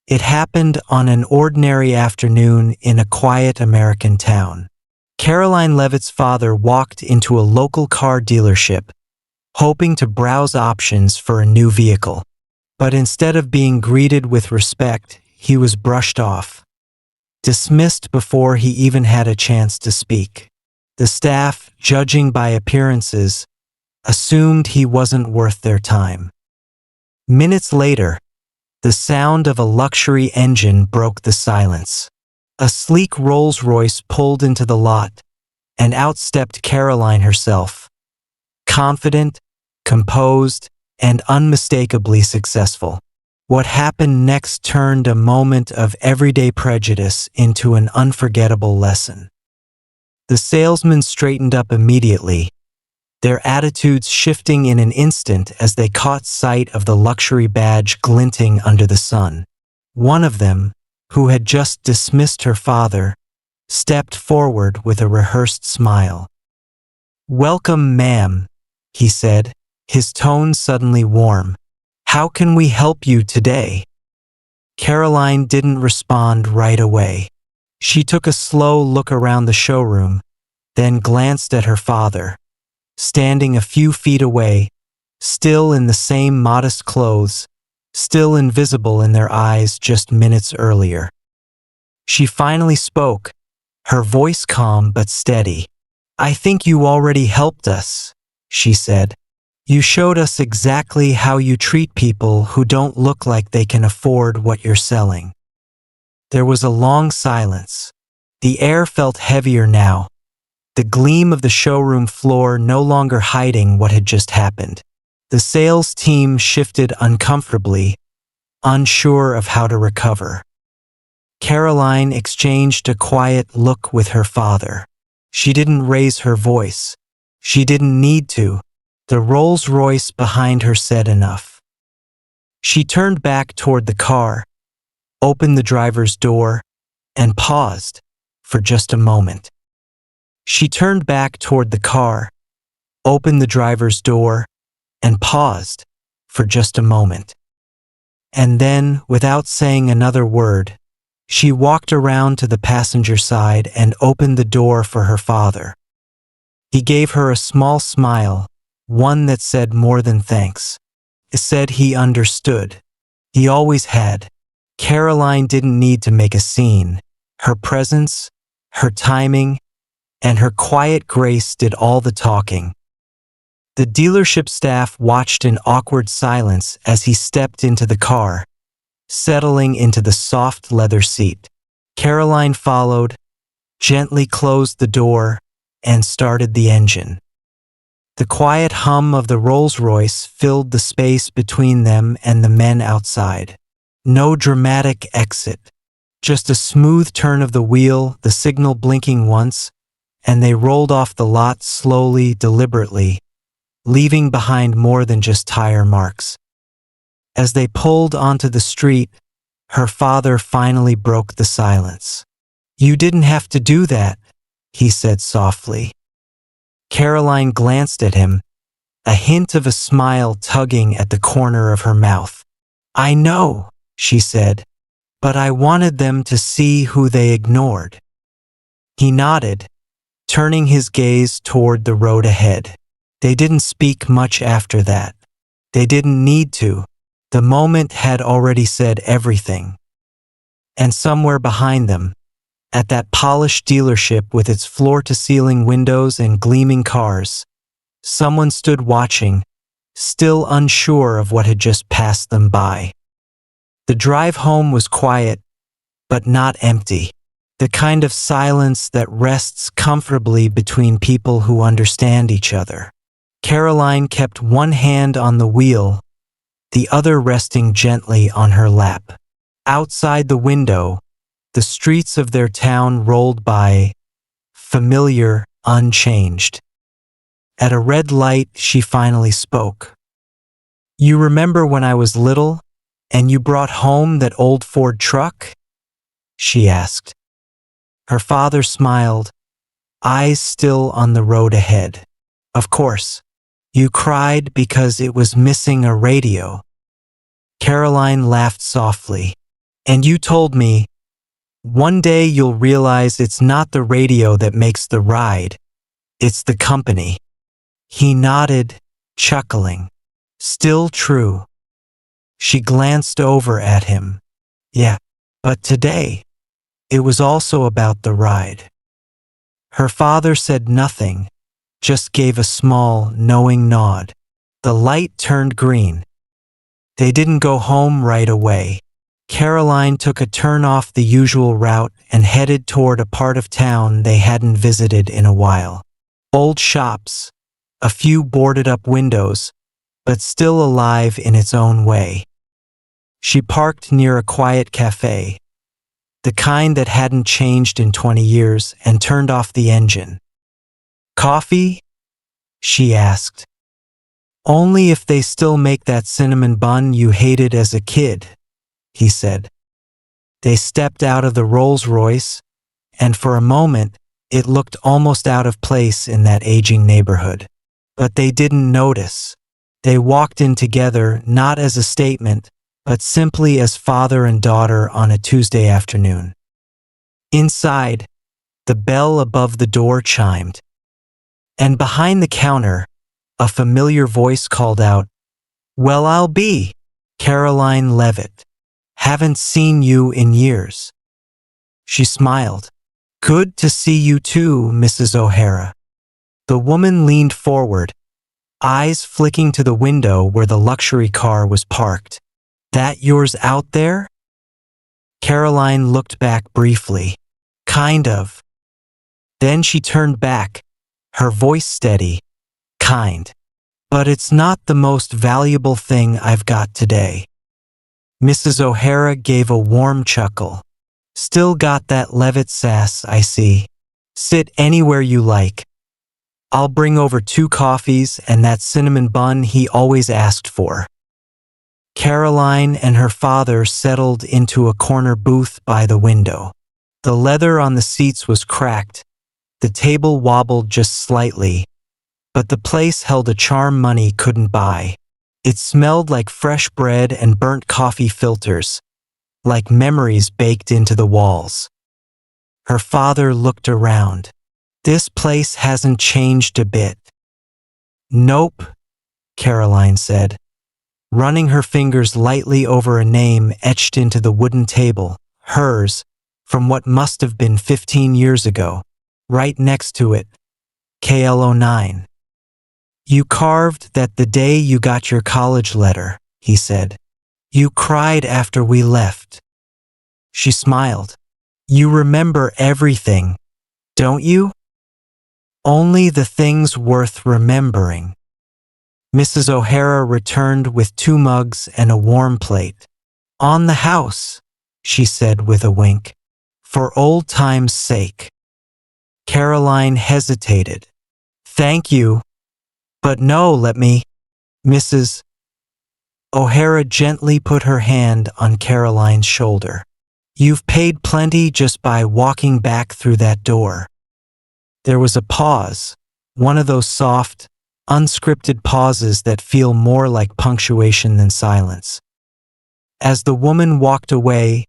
It happened on an ordinary afternoon in a quiet American town. Karoline Leavitt's father walked into a local car dealership, hoping to browse options for a new vehicle. But instead of being greeted with respect, he was brushed off, dismissed before he even had a chance to speak. The staff, judging by appearances, assumed he wasn't worth their time. Minutes later, the sound of a luxury engine broke the silence. A sleek Rolls-Royce pulled into the lot, and out stepped Karoline herself, confident, composed, and unmistakably successful. What happened next turned a moment of everyday prejudice into an unforgettable lesson. The salesman straightened up immediately, their attitudes shifting in an instant as they caught sight of the luxury badge glinting under the sun. One of them, who had just dismissed her father, stepped forward with a rehearsed smile. "Welcome, ma'am," he said, his tone suddenly warm. "How can we help you today?" Karoline didn't respond right away. She took a slow look around the showroom, then glanced at her father, standing a few feet away, still in the same modest clothes, still invisible in their eyes just minutes earlier. She finally spoke, her voice calm but steady. "I think you already helped us," she said. "You showed us exactly how you treat people who don't look like they can afford what you're selling." There was a long silence. The air felt heavier now, the gleam of the showroom floor no longer hiding what had just happened. The sales team shifted uncomfortably, unsure of how to recover. Karoline exchanged a quiet look with her father. She didn't raise her voice. She didn't need to. The Rolls-Royce behind her said enough. She turned back toward the car, opened the driver's door, and paused for just a moment. She turned back toward the car, opened the driver's door, and paused for just a moment. And then, without saying another word, she walked around to the passenger side and opened the door for her father. He gave her a small smile, one that said more than thanks. It said he understood. He always had. Karoline didn't need to make a scene. Her presence, her timing, and her quiet grace did all the talking. The dealership staff watched in awkward silence as he stepped into the car, settling into the soft leather seat. Karoline followed, gently closed the door, and started the engine. The quiet hum of the Rolls-Royce filled the space between them and the men outside. No dramatic exit, just a smooth turn of the wheel, the signal blinking once, and they rolled off the lot slowly, deliberately, leaving behind more than just tire marks. As they pulled onto the street, her father finally broke the silence. "You didn't have to do that," he said softly. Karoline glanced at him, a hint of a smile tugging at the corner of her mouth. "I know," she said, "but I wanted them to see who they ignored." He nodded, turning his gaze toward the road ahead. They didn't speak much after that. They didn't need to. The moment had already said everything. And somewhere behind them, at that polished dealership with its floor-to-ceiling windows and gleaming cars, someone stood watching, still unsure of what had just passed them by. The drive home was quiet, but not empty. The kind of silence that rests comfortably between people who understand each other. Karoline kept one hand on the wheel, the other resting gently on her lap. Outside the window, the streets of their town rolled by, familiar, unchanged. At a red light, she finally spoke. "You remember when I was little, and you brought home that old Ford truck?" she asked. Her father smiled, eyes still on the road ahead. "Of course. You cried because it was missing a radio." Karoline laughed softly. And you told me, one day you'll realize it's not the radio that makes the ride, it's the company. He nodded, chuckling. Still true. She glanced over at him. Yeah, but today, it was also about the ride. Her father said nothing, just gave a small, knowing nod. The light turned green. They didn't go home right away. Karoline took a turn off the usual route and headed toward a part of town they hadn't visited in a while. Old shops, a few boarded-up windows, but still alive in its own way. She parked near a quiet cafe, the kind that hadn't changed in 20 years, and turned off the engine. Coffee? She asked. Only if they still make that cinnamon bun you hated as a kid, he said. They stepped out of the Rolls-Royce, and for a moment, it looked almost out of place in that aging neighborhood. But they didn't notice. They walked in together, not as a statement, but simply as father and daughter on a Tuesday afternoon. Inside, the bell above the door chimed. And behind the counter, a familiar voice called out, "Well, I'll be, Karoline Leavitt. Haven't seen you in years." She smiled. "Good to see you too, Mrs. O'Hara." The woman leaned forward, eyes flicking to the window where the luxury car was parked. "That yours out there?" Karoline looked back briefly. "Kind of." Then she turned back, her voice steady. "Kind. But it's not the most valuable thing I've got today." Mrs. O'Hara gave a warm chuckle. "Still got that Leavitt sass, I see. Sit anywhere you like. I'll bring over 2 coffees and that cinnamon bun he always asked for." Karoline and her father settled into a corner booth by the window. The leather on the seats was cracked, the table wobbled just slightly, but the place held a charm money couldn't buy. It smelled like fresh bread and burnt coffee filters, like memories baked into the walls. Her father looked around. "This place hasn't changed a bit." "Nope," Karoline said, running her fingers lightly over a name etched into the wooden table, hers, from what must have been 15 years ago. Right next to it, KL09. "You carved that the day you got your college letter," he said. "You cried after we left." She smiled. "You remember everything, don't you?" "Only the things worth remembering." Mrs. O'Hara returned with 2 mugs and a warm plate. "On the house," she said with a wink. "For old time's sake." Karoline hesitated. "Thank you. But no, let me." Mrs. O'Hara gently put her hand on Karoline's shoulder. "You've paid plenty just by walking back through that door." There was a pause, one of those soft, unscripted pauses that feel more like punctuation than silence. As the woman walked away,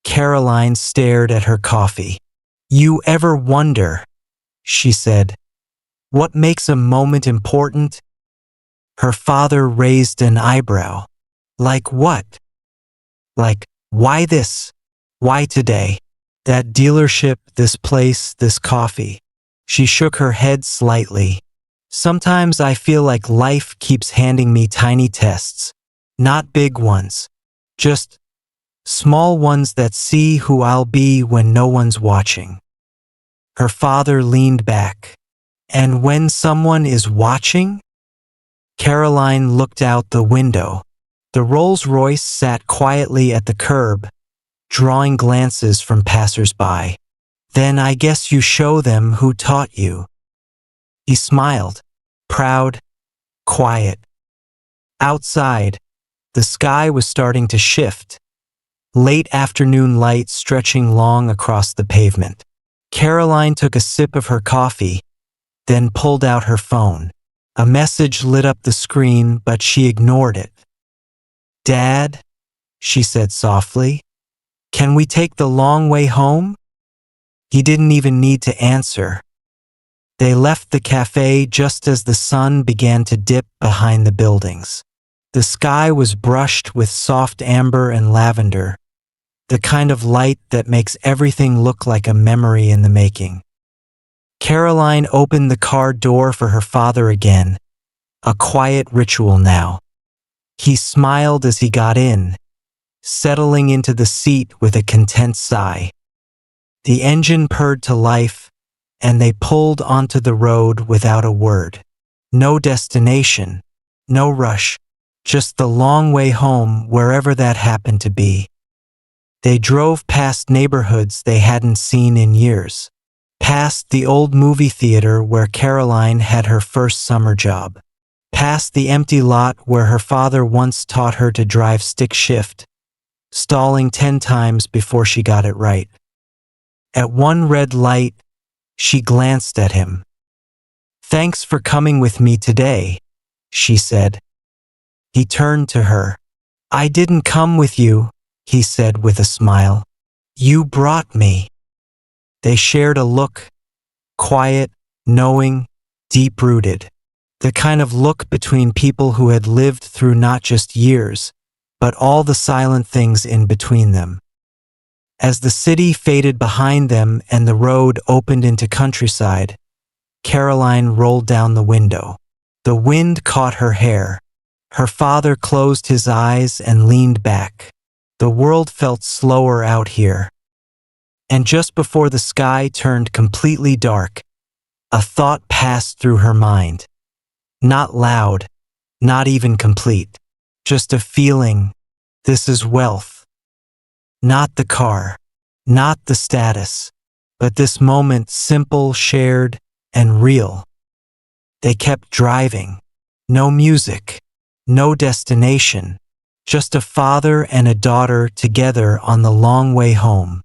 Karoline stared at her coffee. "You ever wonder," she said, "what makes a moment important?" Her father raised an eyebrow. "Like what?" "Like, why this? Why today? That dealership, this place, this coffee." She shook her head slightly. "Sometimes I feel like life keeps handing me tiny tests. Not big ones. Just small ones that see who I'll be when no one's watching." Her father leaned back. "And when someone is watching?" Karoline looked out the window. The Rolls-Royce sat quietly at the curb, drawing glances from passers-by. "Then I guess you show them who taught you." He smiled, proud, quiet. Outside, the sky was starting to shift, late afternoon light stretching long across the pavement. Karoline took a sip of her coffee, then pulled out her phone. A message lit up the screen, but she ignored it. "Dad?" she said softly. Can we take the long way home? He didn't even need to answer. They left the cafe just as the sun began to dip behind the buildings. The sky was brushed with soft amber and lavender, the kind of light that makes everything look like a memory in the making. Karoline opened the car door for her father again, a quiet ritual now. He smiled as he got in, settling into the seat with a content sigh. The engine purred to life, and they pulled onto the road without a word. No destination, no rush, just the long way home wherever that happened to be. They drove past neighborhoods they hadn't seen in years, past the old movie theater where Karoline had her first summer job, past the empty lot where her father once taught her to drive stick shift, stalling 10 times before she got it right. At one red light, she glanced at him. "Thanks for coming with me today," she said. He turned to her. "I didn't come with you," he said with a smile. "You brought me." They shared a look, quiet, knowing, deep-rooted. The kind of look between people who had lived through not just years, but all the silent things in between them. As the city faded behind them and the road opened into countryside, Karoline rolled down the window. The wind caught her hair. Her father closed his eyes and leaned back. The world felt slower out here. And just before the sky turned completely dark, a thought passed through her mind. Not loud, not even complete. Just a feeling, this is wealth. Not the car, not the status, but this moment simple, shared, and real. They kept driving. No music, no destination, just a father and a daughter together on the long way home.